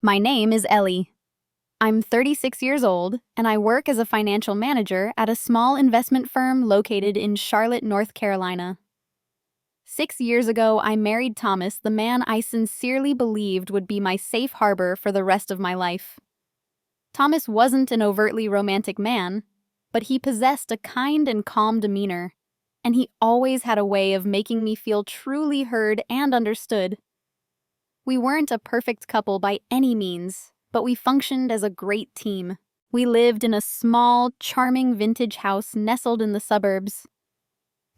My name is Ellie. I'm 36 years old, and I work as a financial manager at a small investment firm located in Charlotte, North Carolina. 6 years ago, I married Thomas, the man I sincerely believed would be my safe harbor for the rest of my life. Thomas wasn't an overtly romantic man, but he possessed a kind and calm demeanor, and he always had a way of making me feel truly heard and understood. We weren't a perfect couple by any means, but we functioned as a great team. We lived in a small, charming vintage house nestled in the suburbs.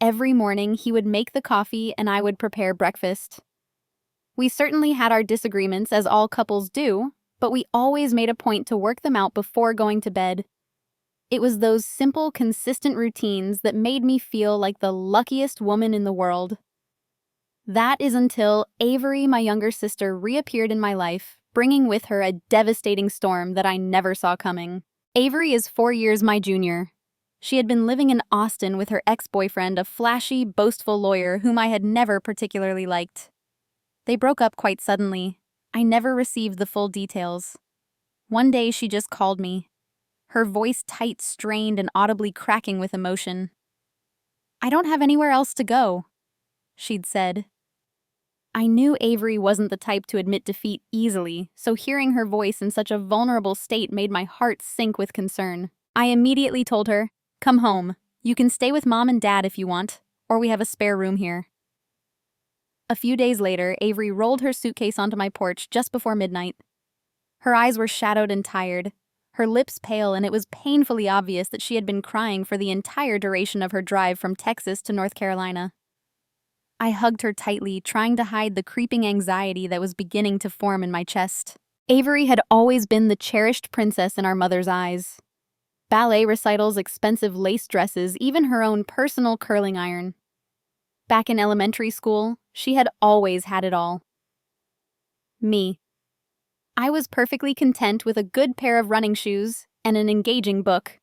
Every morning, he would make the coffee and I would prepare breakfast. We certainly had our disagreements, as all couples do, but we always made a point to work them out before going to bed. It was those simple, consistent routines that made me feel like the luckiest woman in the world. That is until Avery, my younger sister, reappeared in my life, bringing with her a devastating storm that I never saw coming. Avery is 4 years my junior. She had been living in Austin with her ex-boyfriend, a flashy, boastful lawyer whom I had never particularly liked. They broke up quite suddenly. I never received the full details. One day she just called me, her voice tight, strained, and audibly cracking with emotion. "I don't have anywhere else to go," she'd said. I knew Avery wasn't the type to admit defeat easily, so hearing her voice in such a vulnerable state made my heart sink with concern. I immediately told her, "Come home. You can stay with Mom and Dad if you want, or we have a spare room here." A few days later, Avery rolled her suitcase onto my porch just before midnight. Her eyes were shadowed and tired, her lips pale, and it was painfully obvious that she had been crying for the entire duration of her drive from Texas to North Carolina. I hugged her tightly, trying to hide the creeping anxiety that was beginning to form in my chest. Avery had always been the cherished princess in our mother's eyes. Ballet recitals, expensive lace dresses, even her own personal curling iron. Back in elementary school, she had always had it all. Me. I was perfectly content with a good pair of running shoes and an engaging book.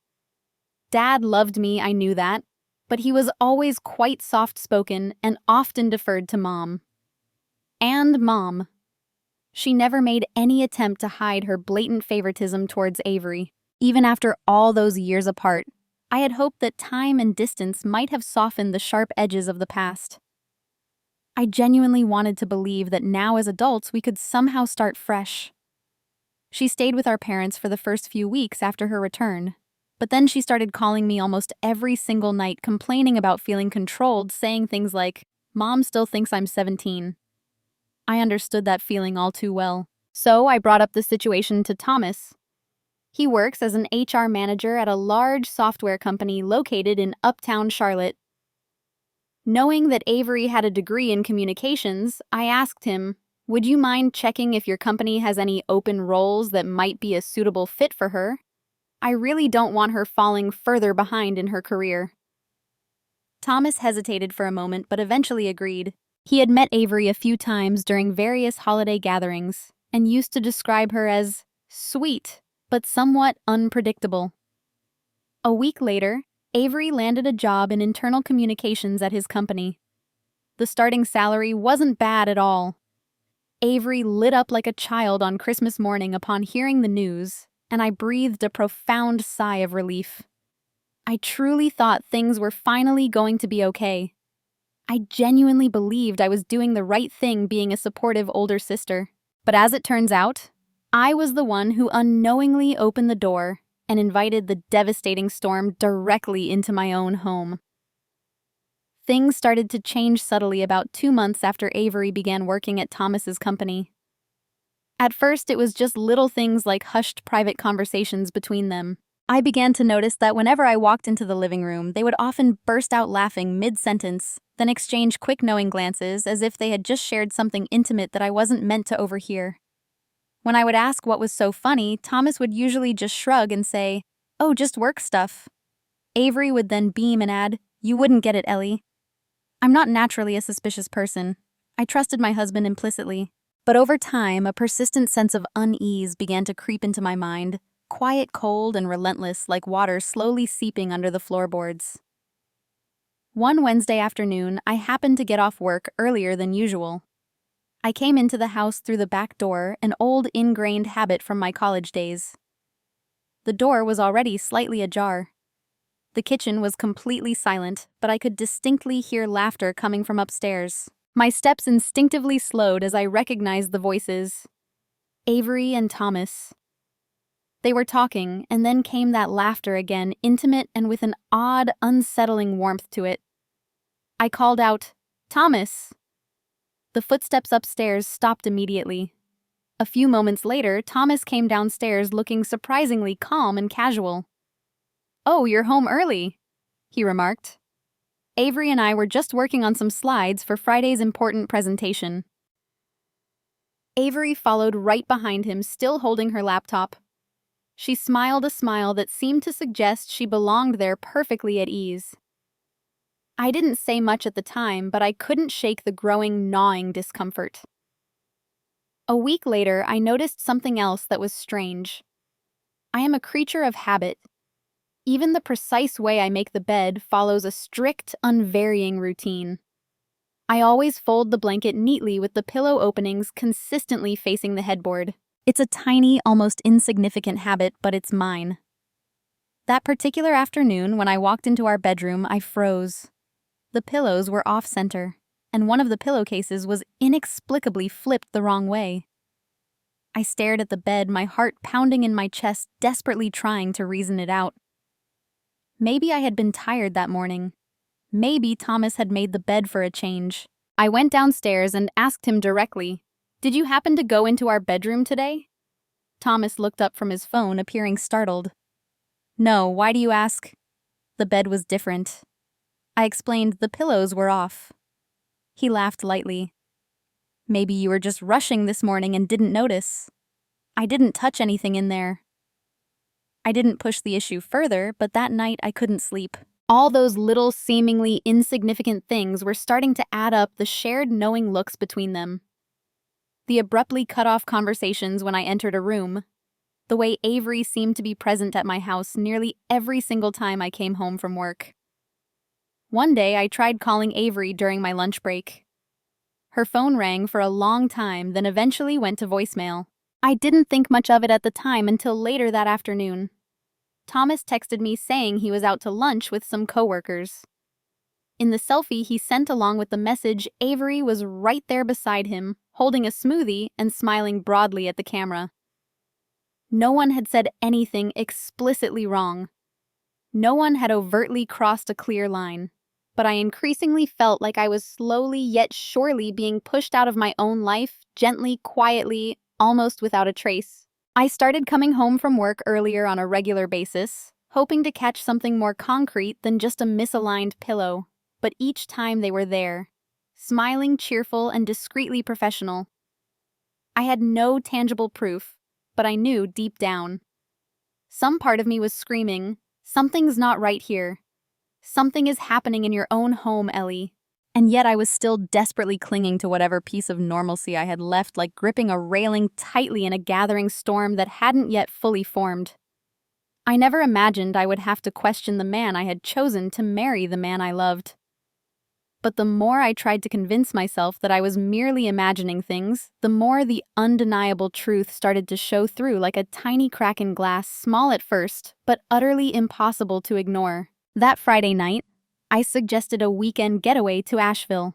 Dad loved me, I knew that, but he was always quite soft-spoken and often deferred to Mom. And Mom. She never made any attempt to hide her blatant favoritism towards Avery. Even after all those years apart, I had hoped that time and distance might have softened the sharp edges of the past. I genuinely wanted to believe that now as adults we could somehow start fresh. She stayed with our parents for the first few weeks after her return, but then she started calling me almost every single night, complaining about feeling controlled, saying things like, "Mom still thinks I'm 17. I understood that feeling all too well. So I brought up the situation to Thomas. He works as an HR manager at a large software company located in uptown Charlotte. Knowing that Avery had a degree in communications, I asked him, "Would you mind checking if your company has any open roles that might be a suitable fit for her? I really don't want her falling further behind in her career." Thomas hesitated for a moment but eventually agreed. He had met Avery a few times during various holiday gatherings and used to describe her as sweet, but somewhat unpredictable. A week later, Avery landed a job in internal communications at his company. The starting salary wasn't bad at all. Avery lit up like a child on Christmas morning upon hearing the news, and I breathed a profound sigh of relief. I truly thought things were finally going to be okay. I genuinely believed I was doing the right thing being a supportive older sister. But as it turns out, I was the one who unknowingly opened the door and invited the devastating storm directly into my own home. Things started to change subtly about 2 months after Avery began working at Thomas's company. At first, it was just little things like hushed private conversations between them. I began to notice that whenever I walked into the living room, they would often burst out laughing mid-sentence, then exchange quick knowing glances as if they had just shared something intimate that I wasn't meant to overhear. When I would ask what was so funny, Thomas would usually just shrug and say, "Oh, just work stuff." Avery would then beam and add, "You wouldn't get it, Ellie." I'm not naturally a suspicious person. I trusted my husband implicitly. But over time, a persistent sense of unease began to creep into my mind, quiet, cold, and relentless, like water slowly seeping under the floorboards. One Wednesday afternoon, I happened to get off work earlier than usual. I came into the house through the back door, an old ingrained habit from my college days. The door was already slightly ajar. The kitchen was completely silent, but I could distinctly hear laughter coming from upstairs. My steps instinctively slowed as I recognized the voices. Avery and Thomas. They were talking, and then came that laughter again, intimate and with an odd, unsettling warmth to it. I called out, "Thomas!" The footsteps upstairs stopped immediately. A few moments later, Thomas came downstairs looking surprisingly calm and casual. "Oh, you're home early," he remarked. "Avery and I were just working on some slides for Friday's important presentation." Avery followed right behind him, still holding her laptop. She smiled a smile that seemed to suggest she belonged there perfectly at ease. I didn't say much at the time, but I couldn't shake the growing, gnawing discomfort. A week later, I noticed something else that was strange. I am a creature of habit. Even the precise way I make the bed follows a strict, unvarying routine. I always fold the blanket neatly with the pillow openings consistently facing the headboard. It's a tiny, almost insignificant habit, but it's mine. That particular afternoon, when I walked into our bedroom, I froze. The pillows were off-center, and one of the pillowcases was inexplicably flipped the wrong way. I stared at the bed, my heart pounding in my chest, desperately trying to reason it out. Maybe I had been tired that morning. Maybe Thomas had made the bed for a change. I went downstairs and asked him directly, "Did you happen to go into our bedroom today?" Thomas looked up from his phone, appearing startled. "No, why do you ask?" The bed was different. I explained the pillows were off. He laughed lightly. "Maybe you were just rushing this morning and didn't notice. I didn't touch anything in there." I didn't push the issue further, but that night I couldn't sleep. All those little, seemingly insignificant things were starting to add up, the shared knowing looks between them. The abruptly cut off conversations when I entered a room. The way Avery seemed to be present at my house nearly every single time I came home from work. One day I tried calling Avery during my lunch break. Her phone rang for a long time, then eventually went to voicemail. I didn't think much of it at the time until later that afternoon. Thomas texted me saying he was out to lunch with some coworkers. In the selfie he sent along with the message, Avery was right there beside him, holding a smoothie and smiling broadly at the camera. No one had said anything explicitly wrong. No one had overtly crossed a clear line. But I increasingly felt like I was slowly yet surely being pushed out of my own life, gently, quietly, almost without a trace. I started coming home from work earlier on a regular basis, hoping to catch something more concrete than just a misaligned pillow. But each time they were there, smiling, cheerful, and discreetly professional. I had no tangible proof, but I knew deep down. Some part of me was screaming, "Something's not right here. Something is happening in your own home, Ellie." And yet I was still desperately clinging to whatever piece of normalcy I had left, like gripping a railing tightly in a gathering storm that hadn't yet fully formed. I never imagined I would have to question the man I had chosen to marry the man I loved. But the more I tried to convince myself that I was merely imagining things, the more the undeniable truth started to show through like a tiny crack in glass, small at first, but utterly impossible to ignore. That Friday night, I suggested a weekend getaway to Asheville.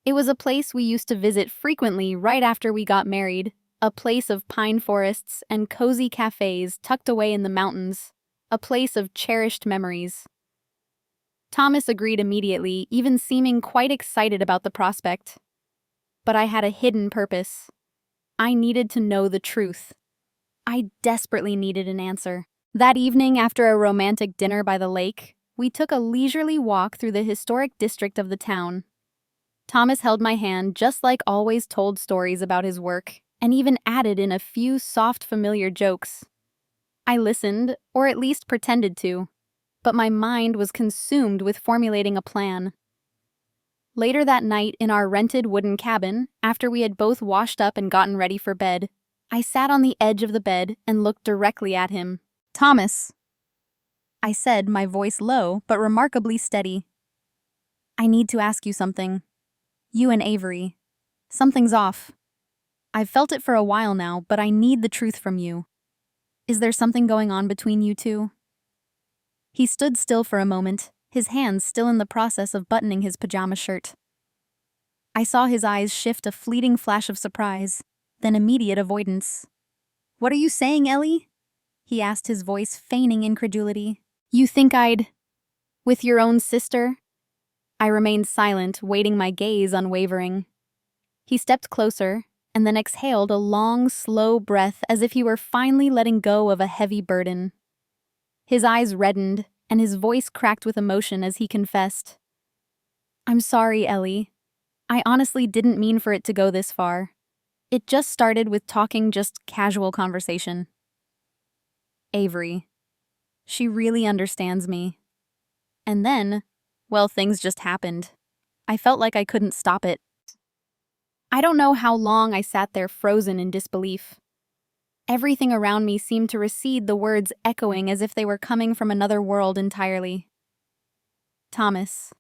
It was a place we used to visit frequently right after we got married, a place of pine forests and cozy cafes tucked away in the mountains, a place of cherished memories. Thomas agreed immediately, even seeming quite excited about the prospect. But I had a hidden purpose. I needed to know the truth. I desperately needed an answer. That evening, after a romantic dinner by the lake, we took a leisurely walk through the historic district of the town. Thomas held my hand, just like always, told stories about his work, and even added in a few soft, familiar jokes. I listened, or at least pretended to, but my mind was consumed with formulating a plan. Later that night, in our rented wooden cabin, after we had both washed up and gotten ready for bed, I sat on the edge of the bed and looked directly at him. "Thomas," I said, my voice low but remarkably steady. "I need to ask you something. You and Avery. Something's off. I've felt it for a while now, but I need the truth from you. Is there something going on between you two?" He stood still for a moment, his hands still in the process of buttoning his pajama shirt. I saw his eyes shift a fleeting flash of surprise, then immediate avoidance. "What are you saying, Ellie?" he asked, his voice feigning incredulity. "You think I'd... with your own sister?" I remained silent, waiting, my gaze unwavering. He stepped closer, and then exhaled a long, slow breath as if he were finally letting go of a heavy burden. His eyes reddened, and his voice cracked with emotion as he confessed. "I'm sorry, Ellie. I honestly didn't mean for it to go this far. It just started with talking, just casual conversation." Avery. She really understands me. And then, well, things just happened. I felt like I couldn't stop it. I don't know how long I sat there frozen in disbelief. Everything around me seemed to recede, the words echoing as if they were coming from another world entirely. Thomas.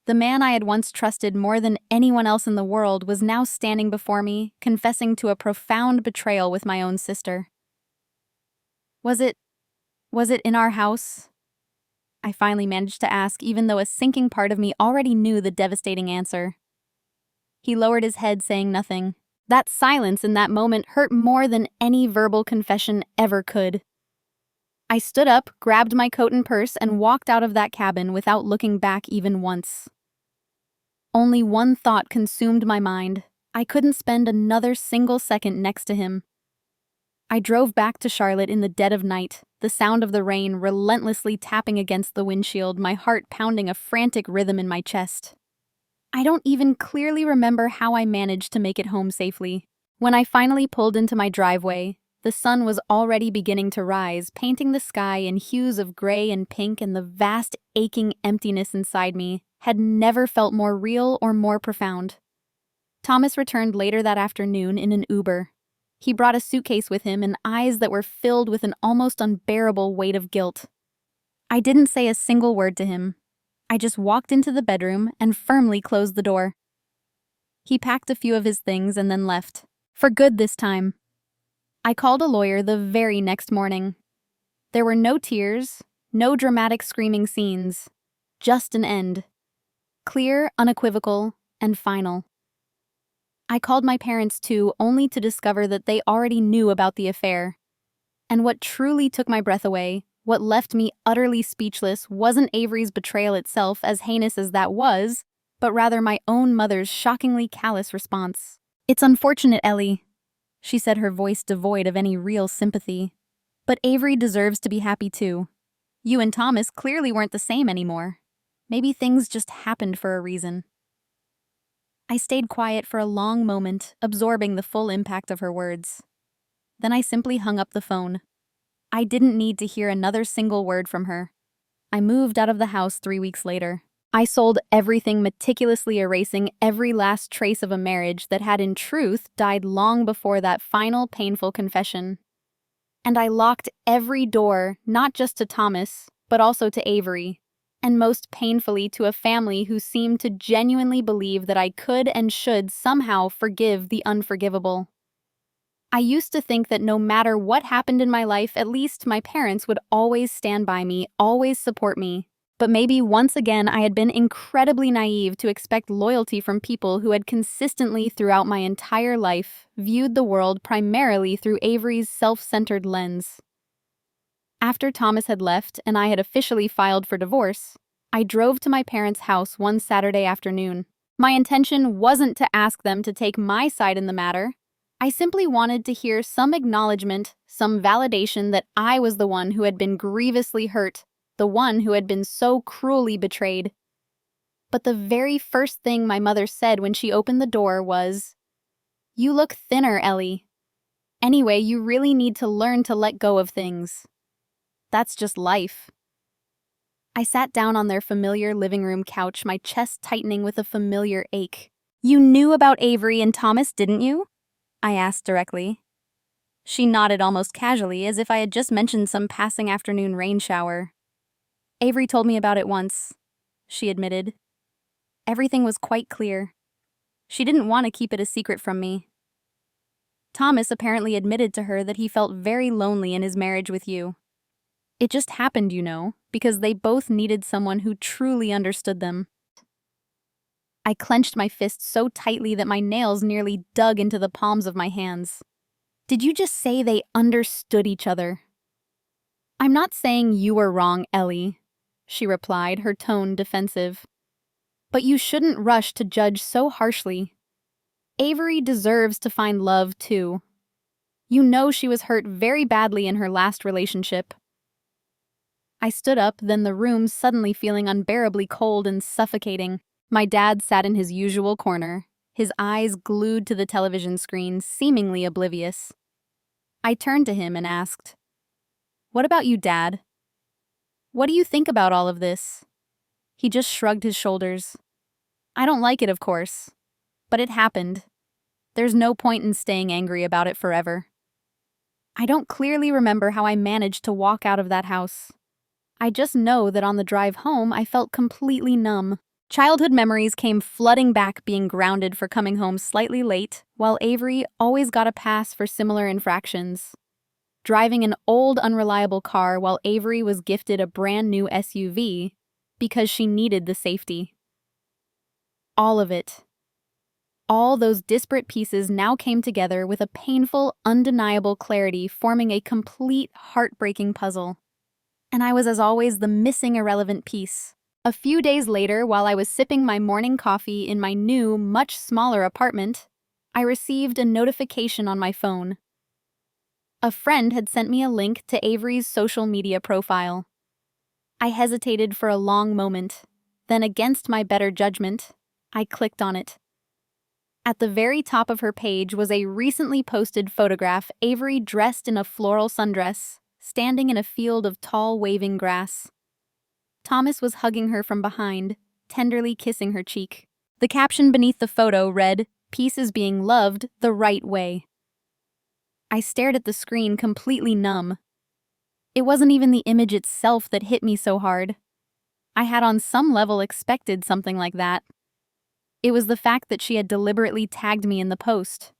The man I had once trusted more than anyone else in the world was now standing before me, confessing to a profound betrayal with my own sister. Was it in our house?" I finally managed to ask, even though a sinking part of me already knew the devastating answer. He lowered his head, saying nothing. That silence in that moment hurt more than any verbal confession ever could. I stood up, grabbed my coat and purse, and walked out of that cabin without looking back even once. Only one thought consumed my mind. I couldn't spend another single second next to him. I drove back to Charlotte in the dead of night, the sound of the rain relentlessly tapping against the windshield, my heart pounding a frantic rhythm in my chest. I don't even clearly remember how I managed to make it home safely. When I finally pulled into my driveway, the sun was already beginning to rise, painting the sky in hues of gray and pink, and the vast, aching emptiness inside me had never felt more real or more profound. Thomas returned later that afternoon in an Uber. He brought a suitcase with him and eyes that were filled with an almost unbearable weight of guilt. I didn't say a single word to him. I just walked into the bedroom and firmly closed the door. He packed a few of his things and then left. For good this time. I called a lawyer the very next morning. There were no tears, no dramatic screaming scenes. Just an end. Clear, unequivocal, and final. I called my parents too, only to discover that they already knew about the affair. And what truly took my breath away, what left me utterly speechless, wasn't Avery's betrayal itself, as heinous as that was, but rather my own mother's shockingly callous response. "It's unfortunate, Ellie," she said, her voice devoid of any real sympathy. "But Avery deserves to be happy too. You and Thomas clearly weren't the same anymore. Maybe things just happened for a reason." I stayed quiet for a long moment, absorbing the full impact of her words. Then I simply hung up the phone. I didn't need to hear another single word from her. I moved out of the house 3 weeks later. I sold everything, meticulously erasing every last trace of a marriage that had in truth died long before that final painful confession. And I locked every door, not just to Thomas, but also to Avery, and most painfully to a family who seemed to genuinely believe that I could and should somehow forgive the unforgivable. I used to think that no matter what happened in my life, at least my parents would always stand by me, always support me. But maybe once again I had been incredibly naive to expect loyalty from people who had consistently throughout my entire life viewed the world primarily through Avery's self-centered lens. After Thomas had left and I had officially filed for divorce, I drove to my parents' house one Saturday afternoon. My intention wasn't to ask them to take my side in the matter. I simply wanted to hear some acknowledgement, some validation that I was the one who had been grievously hurt, the one who had been so cruelly betrayed. But the very first thing my mother said when she opened the door was, "You look thinner, Ellie. Anyway, you really need to learn to let go of things. That's just life." I sat down on their familiar living room couch, my chest tightening with a familiar ache. "You knew about Avery and Thomas, didn't you?" I asked directly. She nodded almost casually, as if I had just mentioned some passing afternoon rain shower. "Avery told me about it once," she admitted. Everything was quite clear. She didn't want to keep it a secret from me. Thomas apparently admitted to her that he felt very lonely in his marriage with you. It just happened, because they both needed someone who truly understood them. I clenched my fists so tightly that my nails nearly dug into the palms of my hands. Did you just say they understood each other? I'm not saying you were wrong, Ellie, she replied, her tone defensive. But you shouldn't rush to judge so harshly. Avery deserves to find love, too. You know she was hurt very badly in her last relationship. I stood up, then the room suddenly feeling unbearably cold and suffocating. My dad sat in his usual corner, his eyes glued to the television screen, seemingly oblivious. I turned to him and asked, "What about you, Dad? What do you think about all of this?" He just shrugged his shoulders. I don't like it, of course, but it happened. There's no point in staying angry about it forever. I don't clearly remember how I managed to walk out of that house. I just know that on the drive home, I felt completely numb. Childhood memories came flooding back, being grounded for coming home slightly late, while Avery always got a pass for similar infractions. Driving an old, unreliable car while Avery was gifted a brand new SUV because she needed the safety. All of it. All those disparate pieces now came together with a painful, undeniable clarity, forming a complete, heartbreaking puzzle. And I was, as always, the missing irrelevant piece. A few days later, while I was sipping my morning coffee in my new, much smaller apartment, I received a notification on my phone. A friend had sent me a link to Avery's social media profile. I hesitated for a long moment. Then, against my better judgment, I clicked on it. At the very top of her page was a recently posted photograph, Avery dressed in a floral sundress, standing in a field of tall, waving grass. Thomas was hugging her from behind, tenderly kissing her cheek. The caption beneath the photo read, "Peace is being loved the right way." I stared at the screen, completely numb. It wasn't even the image itself that hit me so hard. I had on some level expected something like that. It was the fact that she had deliberately tagged me in the post.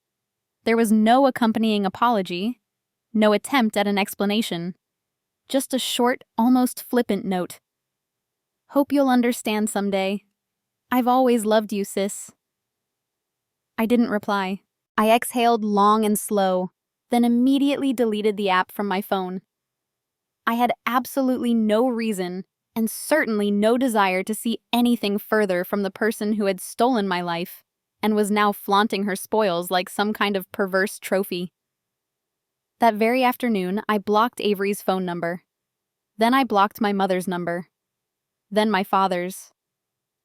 There was no accompanying apology, no attempt at an explanation. Just a short, almost flippant note. "Hope you'll understand someday. I've always loved you, sis." I didn't reply. I exhaled long and slow, then immediately deleted the app from my phone. I had absolutely no reason, and certainly no desire to see anything further from the person who had stolen my life and was now flaunting her spoils like some kind of perverse trophy. That very afternoon, I blocked Avery's phone number. Then I blocked my mother's number. Then my father's.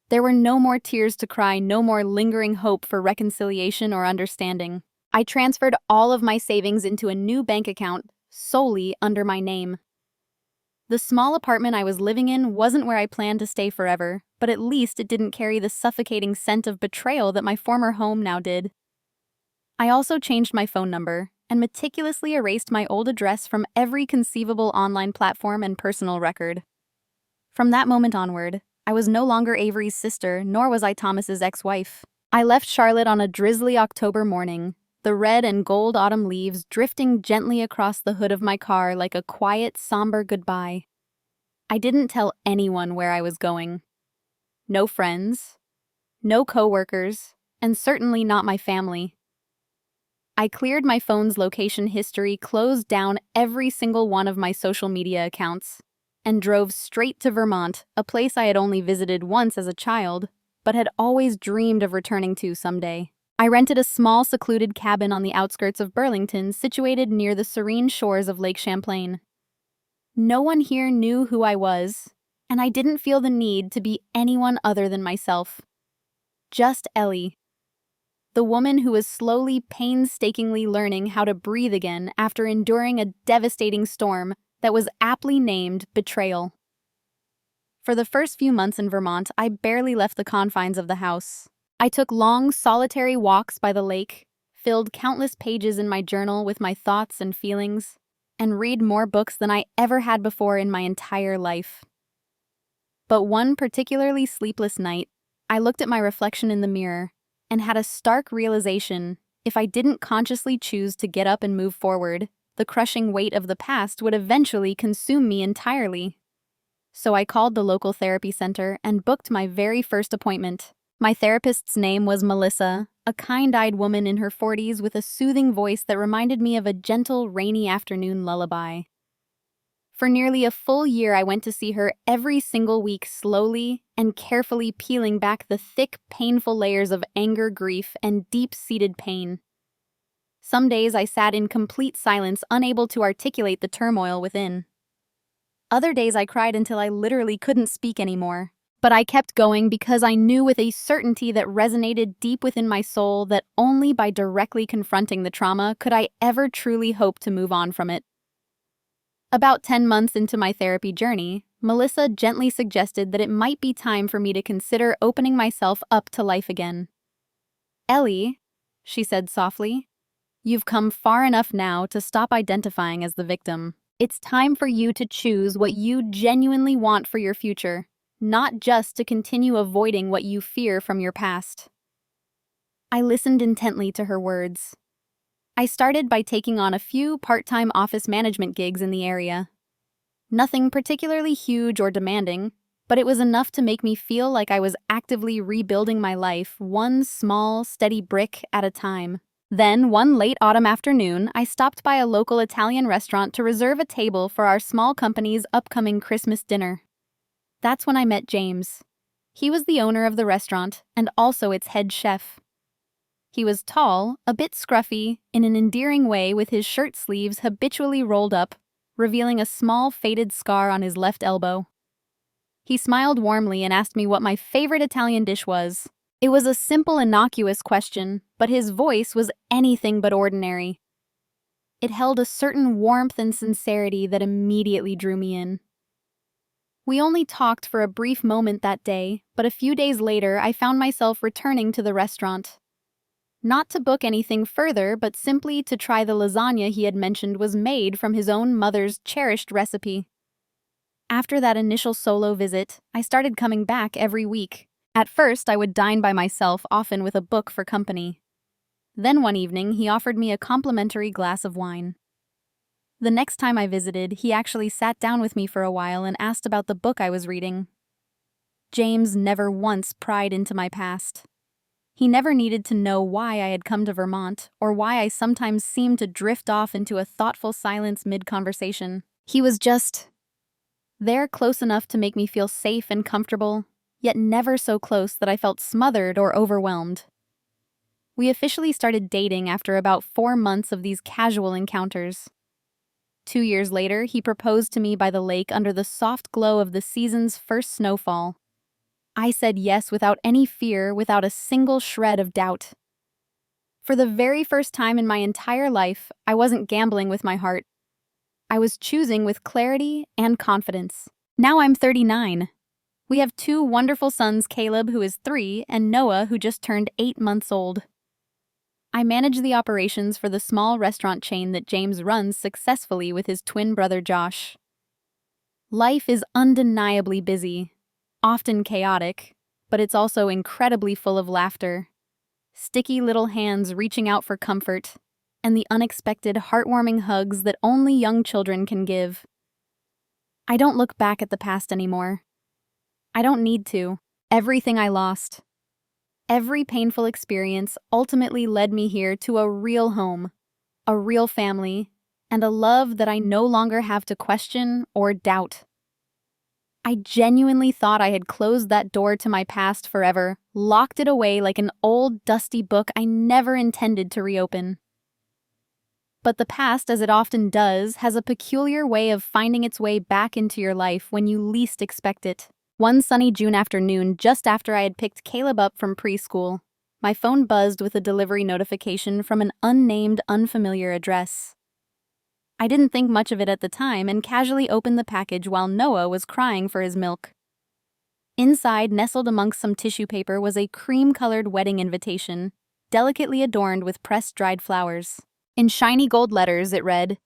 There were no more tears to cry, no more lingering hope for reconciliation or understanding. I transferred all of my savings into a new bank account, solely under my name. The small apartment I was living in wasn't where I planned to stay forever, but at least it didn't carry the suffocating scent of betrayal that my former home now did. I also changed my phone number and meticulously erased my old address from every conceivable online platform and personal record. From that moment onward, I was no longer Avery's sister, nor was I Thomas's ex-wife. I left Charlotte on a drizzly October morning, the red and gold autumn leaves drifting gently across the hood of my car like a quiet, somber goodbye. I didn't tell anyone where I was going. No friends, no coworkers, and certainly not my family. I cleared my phone's location history, closed down every single one of my social media accounts, and drove straight to Vermont, a place I had only visited once as a child, but had always dreamed of returning to someday. I rented a small, secluded cabin on the outskirts of Burlington, situated near the serene shores of Lake Champlain. No one here knew who I was, and I didn't feel the need to be anyone other than myself. Just Ellie, the woman who was slowly, painstakingly learning how to breathe again after enduring a devastating storm that was aptly named Betrayal. For the first few months in Vermont, I barely left the confines of the house. I took long, solitary walks by the lake, filled countless pages in my journal with my thoughts and feelings, and read more books than I ever had before in my entire life. But one particularly sleepless night, I looked at my reflection in the mirror and had a stark realization: if I didn't consciously choose to get up and move forward, the crushing weight of the past would eventually consume me entirely. So I called the local therapy center and booked my very first appointment. My therapist's name was Melissa, a kind-eyed woman in her 40s with a soothing voice that reminded me of a gentle, rainy afternoon lullaby. For nearly a full year, I went to see her every single week, slowly and carefully peeling back the thick, painful layers of anger, grief, and deep-seated pain. Some days I sat in complete silence, unable to articulate the turmoil within. Other days I cried until I literally couldn't speak anymore. But I kept going because I knew with a certainty that resonated deep within my soul that only by directly confronting the trauma could I ever truly hope to move on from it. About 10 months into my therapy journey, Melissa gently suggested that it might be time for me to consider opening myself up to life again. "Ellie," she said softly, "you've come far enough now to stop identifying as the victim. It's time for you to choose what you genuinely want for your future, not just to continue avoiding what you fear from your past." I listened intently to her words. I started by taking on a few part-time office management gigs in the area. Nothing particularly huge or demanding, but it was enough to make me feel like I was actively rebuilding my life, one small, steady brick at a time. Then, one late autumn afternoon, I stopped by a local Italian restaurant to reserve a table for our small company's upcoming Christmas dinner. That's when I met James. He was the owner of the restaurant and also its head chef. He was tall, a bit scruffy, in an endearing way, with his shirt sleeves habitually rolled up, revealing a small faded scar on his left elbow. He smiled warmly and asked me what my favorite Italian dish was. It was a simple, innocuous question, but his voice was anything but ordinary. It held a certain warmth and sincerity that immediately drew me in. We only talked for a brief moment that day, but a few days later I found myself returning to the restaurant. Not to book anything further, but simply to try the lasagna he had mentioned was made from his own mother's cherished recipe. After that initial solo visit, I started coming back every week. At first, I would dine by myself, often with a book for company. Then one evening, he offered me a complimentary glass of wine. The next time I visited, he actually sat down with me for a while and asked about the book I was reading. James never once pryed into my past. He never needed to know why I had come to Vermont or why I sometimes seemed to drift off into a thoughtful silence mid-conversation. He was just there, close enough to make me feel safe and comfortable, yet never so close that I felt smothered or overwhelmed. We officially started dating after about 4 months of these casual encounters. 2 years later, he proposed to me by the lake under the soft glow of the season's first snowfall. I said yes without any fear, without a single shred of doubt. For the very first time in my entire life, I wasn't gambling with my heart. I was choosing with clarity and confidence. Now I'm 39. We have 2 wonderful sons, Caleb, who is 3, and Noah, who just turned 8 months old. I manage the operations for the small restaurant chain that James runs successfully with his twin brother Josh. Life is undeniably busy, often chaotic, but it's also incredibly full of laughter, sticky little hands reaching out for comfort, and the unexpected heartwarming hugs that only young children can give. I don't look back at the past anymore. I don't need to. Everything I lost, every painful experience ultimately led me here to a real home, a real family, and a love that I no longer have to question or doubt. I genuinely thought I had closed that door to my past forever, locked it away like an old, dusty book I never intended to reopen. But the past, as it often does, has a peculiar way of finding its way back into your life when you least expect it. One sunny June afternoon, just after I had picked Caleb up from preschool, my phone buzzed with a delivery notification from an unnamed, unfamiliar address. I didn't think much of it at the time and casually opened the package while Noah was crying for his milk. Inside, nestled amongst some tissue paper, was a cream-colored wedding invitation, delicately adorned with pressed dried flowers. In shiny gold letters, it read,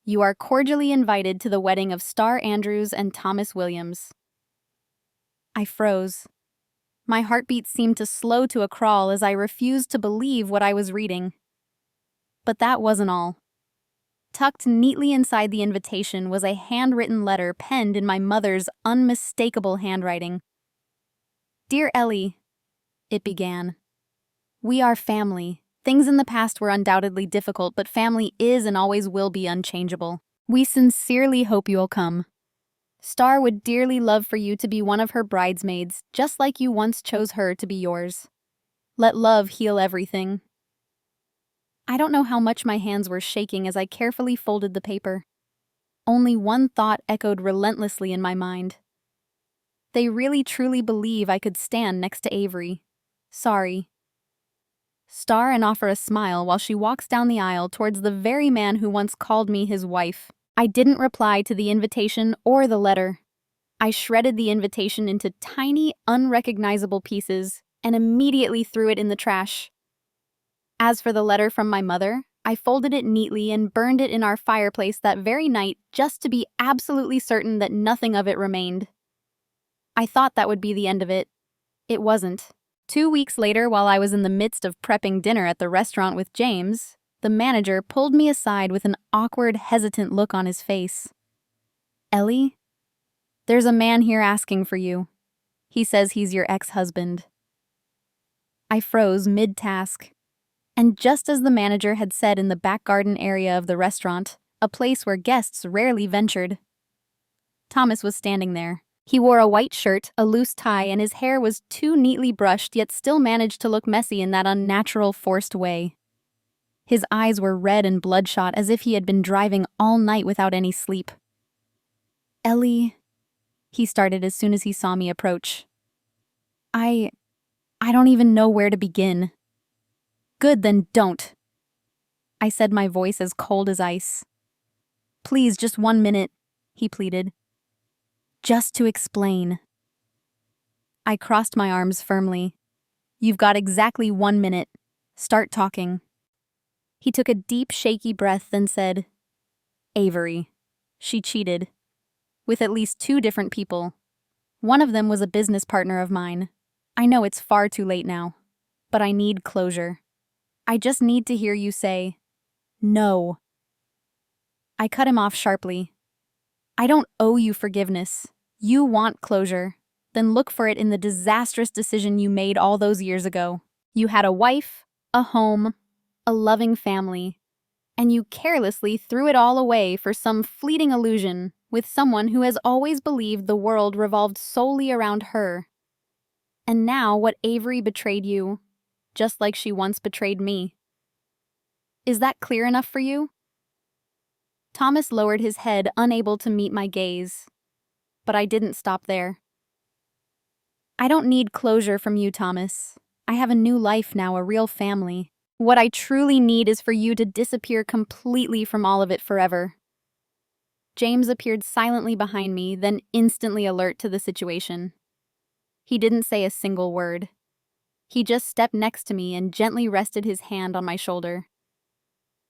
"You are cordially invited to the wedding of Star Andrews and Thomas Williams." I froze. My heartbeat seemed to slow to a crawl as I refused to believe what I was reading. But that wasn't all. Tucked neatly inside the invitation was a handwritten letter penned in my mother's unmistakable handwriting. "Dear Ellie," it began. "We are family. Things in the past were undoubtedly difficult, but family is and always will be unchangeable. We sincerely hope you'll come. Star would dearly love for you to be one of her bridesmaids, just like you once chose her to be yours. Let love heal everything." I don't know how much my hands were shaking as I carefully folded the paper. Only one thought echoed relentlessly in my mind. They really truly believe I could stand next to Avery. Sorry. Star and offer a smile while she walks down the aisle towards the very man who once called me his wife. I didn't reply to the invitation or the letter. I shredded the invitation into tiny, unrecognizable pieces and immediately threw it in the trash. As for the letter from my mother, I folded it neatly and burned it in our fireplace that very night just to be absolutely certain that nothing of it remained. I thought that would be the end of it. It wasn't. 2 weeks later, while I was in the midst of prepping dinner at the restaurant with James, the manager pulled me aside with an awkward, hesitant look on his face. "Ellie, there's a man here asking for you. He says he's your ex-husband." I froze mid-task. And just as the manager had said in the back garden area of the restaurant, a place where guests rarely ventured, Thomas was standing there. He wore a white shirt, a loose tie, and his hair was too neatly brushed yet still managed to look messy in that unnatural, forced way. His eyes were red and bloodshot as if he had been driving all night without any sleep. "Ellie," he started as soon as he saw me approach. I don't even know where to begin." "Good, then don't," I said, my voice as cold as ice. "Please, just 1 minute," he pleaded. "Just to explain." I crossed my arms firmly. "You've got exactly 1 minute. Start talking." He took a deep, shaky breath, then said, "Avery. She cheated. With at least 2 different people. One of them was a business partner of mine. I know it's far too late now, but I need closure. I just need to hear you say, no." I cut him off sharply. "I don't owe you forgiveness. You want closure. Then look for it in the disastrous decision you made all those years ago. You had a wife, a home, a loving family, and you carelessly threw it all away for some fleeting illusion with someone who has always believed the world revolved solely around her. And now what Avery betrayed you, just like she once betrayed me. Is that clear enough for you?" Thomas lowered his head, unable to meet my gaze. But I didn't stop there. "I don't need closure from you, Thomas. I have a new life now, a real family. What I truly need is for you to disappear completely from all of it forever." James appeared silently behind me, then instantly alert to the situation. He didn't say a single word. He just stepped next to me and gently rested his hand on my shoulder.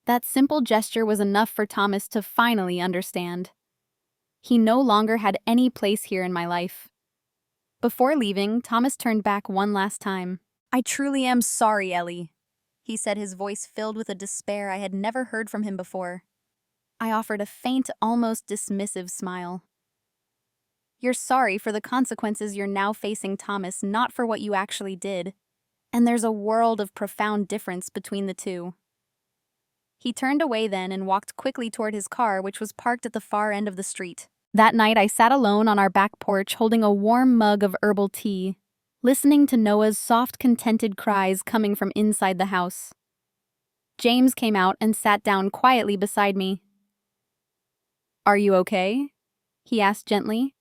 That simple gesture was enough for Thomas to finally understand. He no longer had any place here in my life. Before leaving, Thomas turned back one last time. "I truly am sorry, Ellie," he said, his voice filled with a despair I had never heard from him before. I offered a faint, almost dismissive smile. "You're sorry for the consequences you're now facing, Thomas, not for what you actually did. And there's a world of profound difference between the two." He turned away then and walked quickly toward his car, which was parked at the far end of the street. That night, I sat alone on our back porch holding a warm mug of herbal tea, listening to Noah's soft, contented cries coming from inside the house. James came out and sat down quietly beside me. "Are you okay?" he asked gently.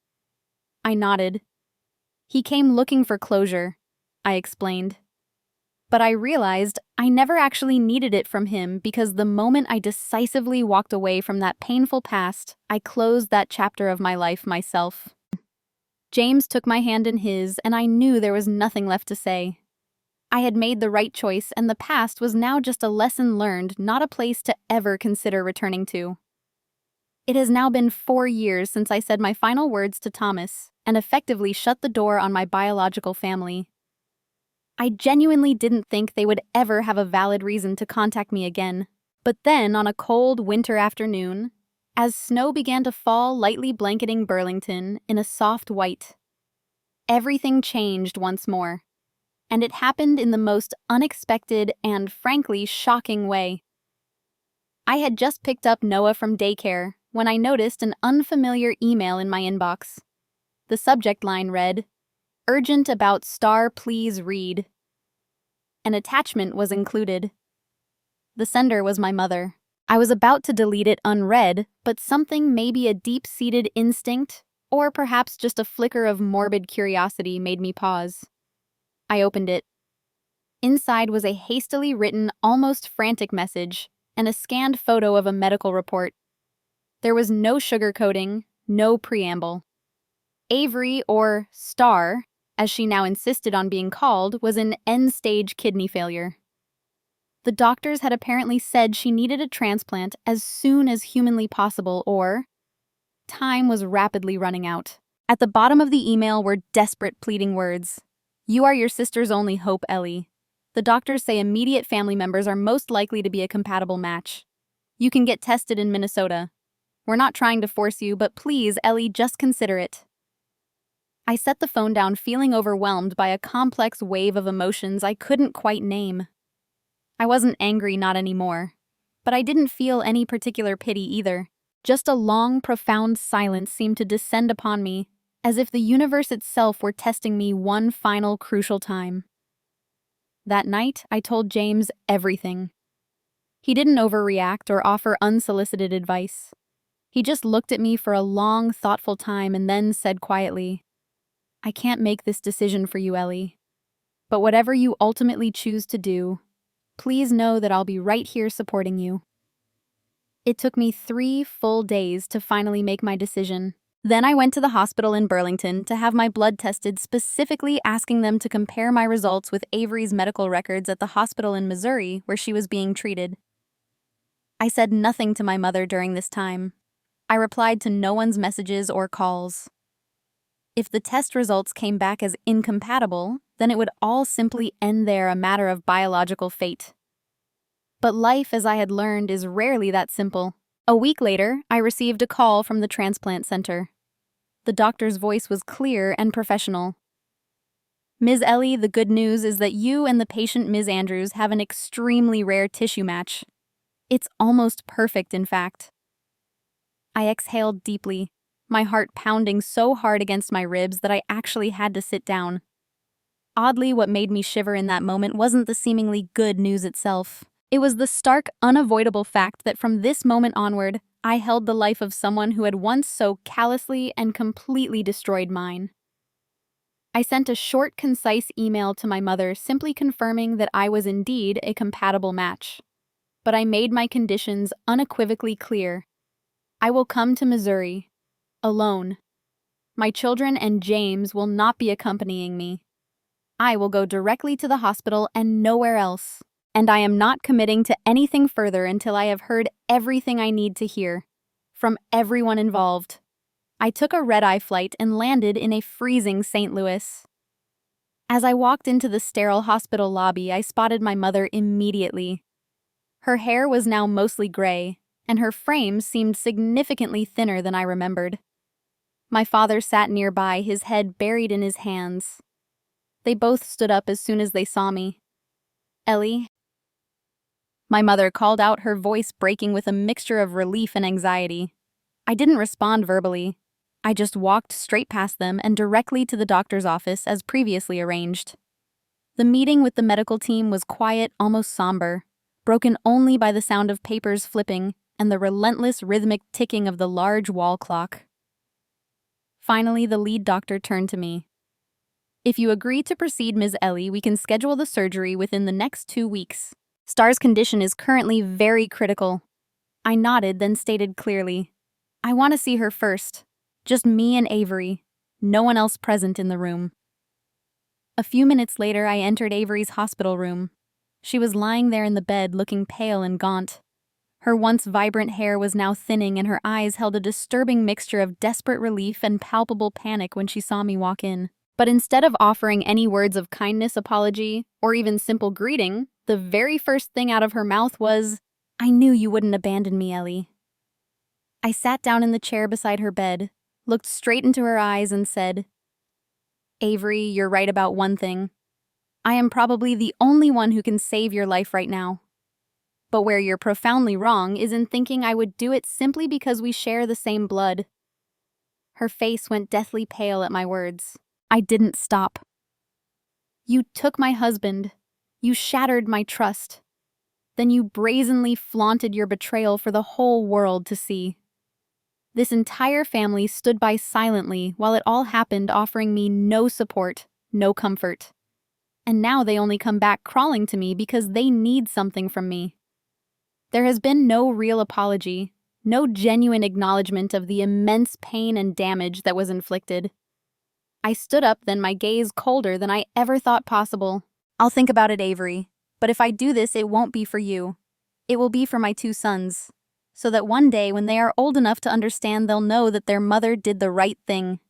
I nodded. "He came looking for closure," I explained. But I realized I never actually needed it from him because the moment I decisively walked away from that painful past, I closed that chapter of my life myself. James took my hand in his, and I knew there was nothing left to say. I had made the right choice, and the past was now just a lesson learned, not a place to ever consider returning to. It has now been 4 years since I said my final words to Thomas and effectively shut the door on my biological family. I genuinely didn't think they would ever have a valid reason to contact me again. But then, on a cold winter afternoon, as snow began to fall, lightly blanketing Burlington in a soft white, everything changed once more. And it happened in the most unexpected and, frankly, shocking way. I had just picked up Noah from daycare when I noticed an unfamiliar email in my inbox. The subject line read, "Urgent about star, please read." An attachment was included. The sender was my mother. I was about to delete it unread, but something, maybe a deep-seated instinct, or perhaps just a flicker of morbid curiosity, made me pause. I opened it. Inside was a hastily written, almost frantic message, and a scanned photo of a medical report. There was no sugarcoating, no preamble. Avery, or Star, as she now insisted on being called, was in end-stage kidney failure. The doctors had apparently said she needed a transplant as soon as humanly possible, or time was rapidly running out. At the bottom of the email were desperate pleading words. "You are your sister's only hope, Ellie. The doctors say immediate family members are most likely to be a compatible match. You can get tested in Minnesota. We're not trying to force you, but please, Ellie, just consider it." I set the phone down, feeling overwhelmed by a complex wave of emotions I couldn't quite name. I wasn't angry, not anymore. But I didn't feel any particular pity either. Just a long, profound silence seemed to descend upon me, as if the universe itself were testing me one final crucial time. That night, I told James everything. He didn't overreact or offer unsolicited advice. He just looked at me for a long, thoughtful time and then said quietly, "I can't make this decision for you, Ellie. But whatever you ultimately choose to do, please know that I'll be right here supporting you." It took me 3 full days to finally make my decision. Then I went to the hospital in Burlington to have my blood tested, specifically asking them to compare my results with Avery's medical records at the hospital in Missouri where she was being treated. I said nothing to my mother during this time. I replied to no one's messages or calls. If the test results came back as incompatible, then it would all simply end there, a matter of biological fate. But life, as I had learned, is rarely that simple. A week later, I received a call from the transplant center. The doctor's voice was clear and professional. "Ms. Ellie, the good news is that you and the patient, Ms. Andrews, have an extremely rare tissue match. It's almost perfect, in fact." I exhaled deeply, my heart pounding so hard against my ribs that I actually had to sit down. Oddly, what made me shiver in that moment wasn't the seemingly good news itself. It was the stark, unavoidable fact that from this moment onward, I held the life of someone who had once so callously and completely destroyed mine. I sent a short, concise email to my mother simply confirming that I was indeed a compatible match. But I made my conditions unequivocally clear. I will come to Missouri, alone. My children and James will not be accompanying me. I will go directly to the hospital and nowhere else. And I am not committing to anything further until I have heard everything I need to hear, from everyone involved. I took a red-eye flight and landed in a freezing St. Louis. As I walked into the sterile hospital lobby, I spotted my mother immediately. Her hair was now mostly gray, and her frame seemed significantly thinner than I remembered. My father sat nearby, his head buried in his hands. They both stood up as soon as they saw me. "Ellie?" My mother called out, her voice breaking with a mixture of relief and anxiety. I didn't respond verbally. I just walked straight past them and directly to the doctor's office as previously arranged. The meeting with the medical team was quiet, almost somber, broken only by the sound of papers flipping and the relentless rhythmic ticking of the large wall clock. Finally, the lead doctor turned to me. "If you agree to proceed, Ms. Ellie, we can schedule the surgery within the next 2 weeks. Star's condition is currently very critical." I nodded, then stated clearly, "I want to see her first. Just me and Avery. No one else present in the room." A few minutes later, I entered Avery's hospital room. She was lying there in the bed, looking pale and gaunt. Her once vibrant hair was now thinning, and her eyes held a disturbing mixture of desperate relief and palpable panic when she saw me walk in. But instead of offering any words of kindness, apology, or even simple greeting, the very first thing out of her mouth was, "I knew you wouldn't abandon me, Ellie." I sat down in the chair beside her bed, looked straight into her eyes, and said, "Avery, you're right about one thing. I am probably the only one who can save your life right now. But where you're profoundly wrong is in thinking I would do it simply because we share the same blood." Her face went deathly pale at my words. I didn't stop. "You took my husband. You shattered my trust. Then you brazenly flaunted your betrayal for the whole world to see. This entire family stood by silently while it all happened, offering me no support, no comfort. And now they only come back crawling to me because they need something from me. There has been no real apology, no genuine acknowledgement of the immense pain and damage that was inflicted." I stood up, then my gaze colder than I ever thought possible. "I'll think about it, Avery. But if I do this, it won't be for you. It will be for my 2 sons. So that one day, when they are old enough to understand, they'll know that their mother did the right thing.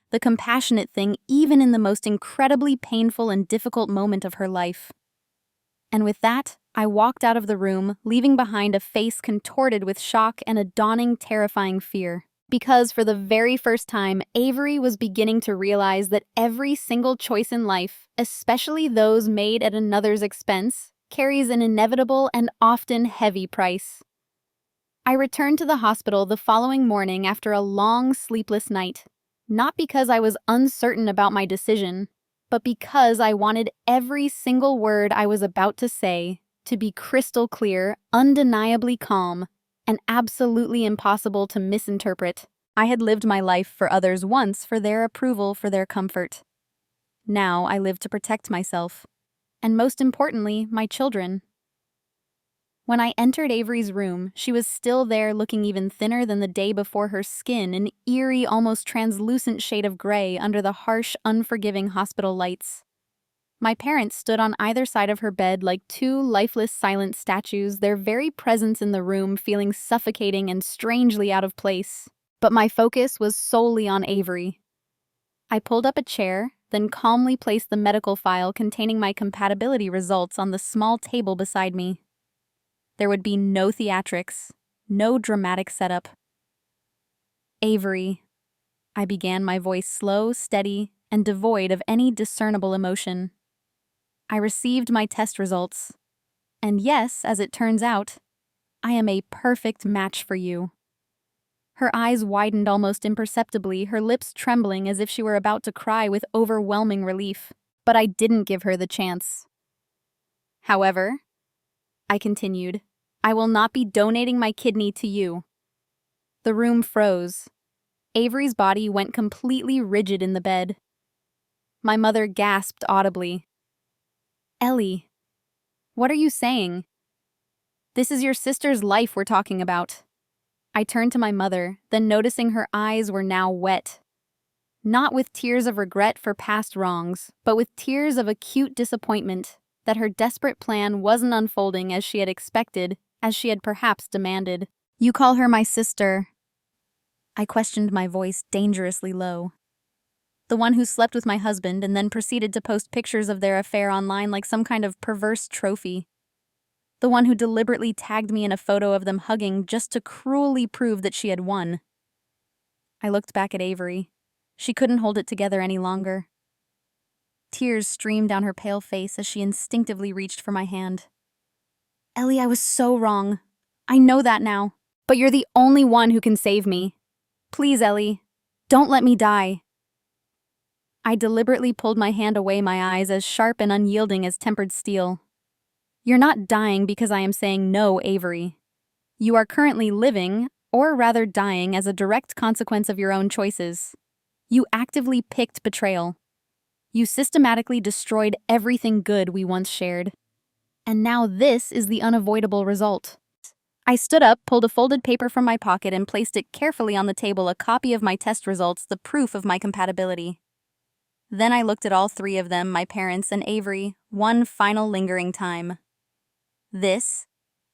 The compassionate thing, even in the most incredibly painful and difficult moment of her life." And with that, I walked out of the room, leaving behind a face contorted with shock and a dawning, terrifying fear. Because for the very first time, Avery was beginning to realize that every single choice in life, especially those made at another's expense, carries an inevitable and often heavy price. I returned to the hospital the following morning after a long, sleepless night, not because I was uncertain about my decision, but because I wanted every single word I was about to say to be crystal clear, undeniably calm, and absolutely impossible to misinterpret. I had lived my life for others once, for their approval, for their comfort. Now I lived to protect myself, and most importantly, my children. When I entered Avery's room, she was still there, looking even thinner than the day before, her skin an eerie, almost translucent shade of gray under the harsh, unforgiving hospital lights. My parents stood on either side of her bed like 2 lifeless, silent statues, their very presence in the room feeling suffocating and strangely out of place. But my focus was solely on Avery. I pulled up a chair, then calmly placed the medical file containing my compatibility results on the small table beside me. There would be no theatrics, no dramatic setup. "Avery," I began, my voice slow, steady, and devoid of any discernible emotion. "I received my test results. And yes, as it turns out, I am a perfect match for you." Her eyes widened almost imperceptibly, her lips trembling as if she were about to cry with overwhelming relief. But I didn't give her the chance. "However," I continued, "I will not be donating my kidney to you." The room froze. Avery's body went completely rigid in the bed. My mother gasped audibly. "Ellie, what are you saying? This is your sister's life we're talking about." I turned to my mother, then noticing her eyes were now wet. Not with tears of regret for past wrongs, but with tears of acute disappointment that her desperate plan wasn't unfolding as she had expected, as she had perhaps demanded. "You call her my sister?" I questioned, my voice dangerously low. "The one who slept with my husband and then proceeded to post pictures of their affair online like some kind of perverse trophy. The one who deliberately tagged me in a photo of them hugging just to cruelly prove that she had won." I looked back at Avery. She couldn't hold it together any longer. Tears streamed down her pale face as she instinctively reached for my hand. "Ellie, I was so wrong. I know that now. But you're the only one who can save me. Please, Ellie, don't let me die." I deliberately pulled my hand away, my eyes as sharp and unyielding as tempered steel. "You're not dying because I am saying no, Avery. You are currently living, or rather dying, as a direct consequence of your own choices. You actively picked betrayal. You systematically destroyed everything good we once shared. And now this is the unavoidable result." I stood up, pulled a folded paper from my pocket, and placed it carefully on the table, a copy of my test results, the proof of my compatibility. Then I looked at all 3 of them, my parents and Avery, one final lingering time. "This,"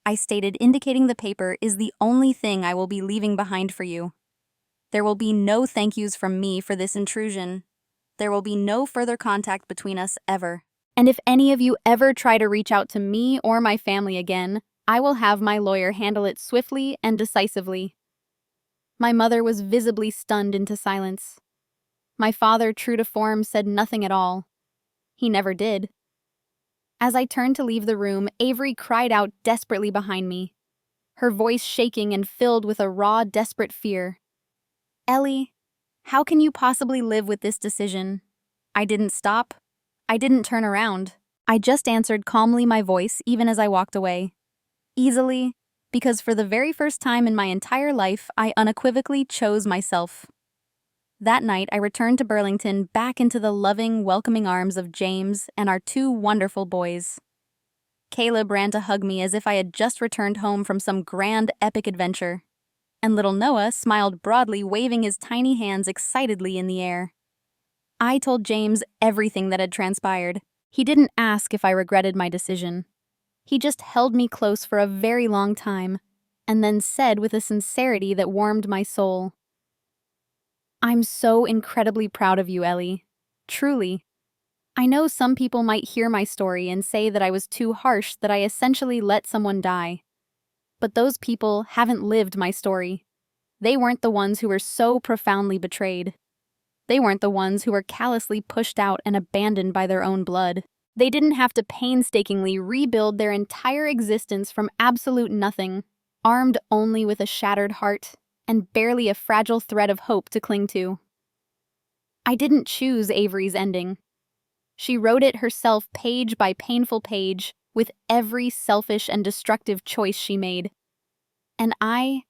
I stated, indicating the paper, "is the only thing I will be leaving behind for you. There will be no thank yous from me for this intrusion. there will be no further contact between us ever. And if any of you ever try to reach out to me or my family again, I will have my lawyer handle it swiftly and decisively." My mother was visibly stunned into silence. My father, true to form, said nothing at all. He never did. As I turned to leave the room, Avery cried out desperately behind me, her voice shaking and filled with a raw, desperate fear. "Ellie, how can you possibly live with this decision?" I didn't stop. I didn't turn around. I just answered calmly, my voice even as I walked away. Easily, because for the very first time in my entire life, I unequivocally chose myself. That night, I returned to Burlington, back into the loving, welcoming arms of James and our two wonderful boys. Caleb ran to hug me as if I had just returned home from some grand, epic adventure. And little Noah smiled broadly, waving his tiny hands excitedly in the air. I told James everything that had transpired. He didn't ask if I regretted my decision. He just held me close for a very long time, and then said with a sincerity that warmed my soul, "I'm so incredibly proud of you, Ellie. Truly. I know some people might hear my story and say that I was too harsh, that I essentially let someone die. But those people haven't lived my story. They weren't the ones who were so profoundly betrayed. They weren't the ones who were callously pushed out and abandoned by their own blood. They didn't have to painstakingly rebuild their entire existence from absolute nothing, armed only with a shattered heart and barely a fragile thread of hope to cling to. I didn't choose Avery's ending. She wrote it herself, page by painful page, with every selfish and destructive choice she made. And I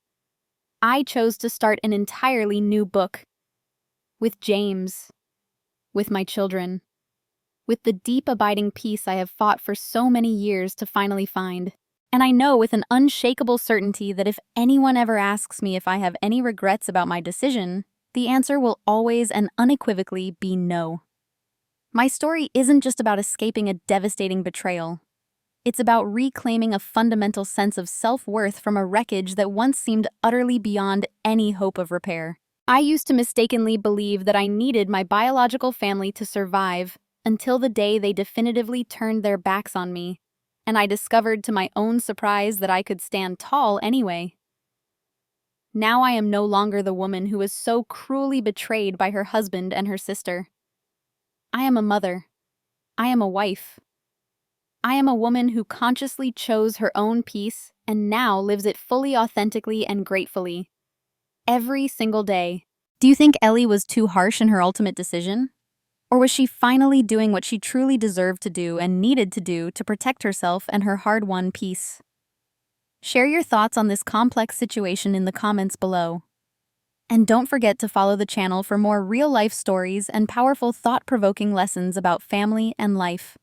chose to start an entirely new book. With James. With my children. With the deep, abiding peace I have fought for so many years to finally find. And I know with an unshakable certainty that if anyone ever asks me if I have any regrets about my decision, the answer will always and unequivocally be no. My story isn't just about escaping a devastating betrayal. It's about reclaiming a fundamental sense of self-worth from a wreckage that once seemed utterly beyond any hope of repair. I used to mistakenly believe that I needed my biological family to survive until the day they definitively turned their backs on me, and I discovered to my own surprise that I could stand tall anyway. Now I am no longer the woman who was so cruelly betrayed by her husband and her sister. I am a mother. I am a wife. I am a woman who consciously chose her own peace and now lives it fully, authentically, and gratefully. Every single day. Do you think Ellie was too harsh in her ultimate decision? Or was she finally doing what she truly deserved to do and needed to do to protect herself and her hard-won peace? Share your thoughts on this complex situation in the comments below. And don't forget to follow the channel for more real-life stories and powerful, thought-provoking lessons about family and life.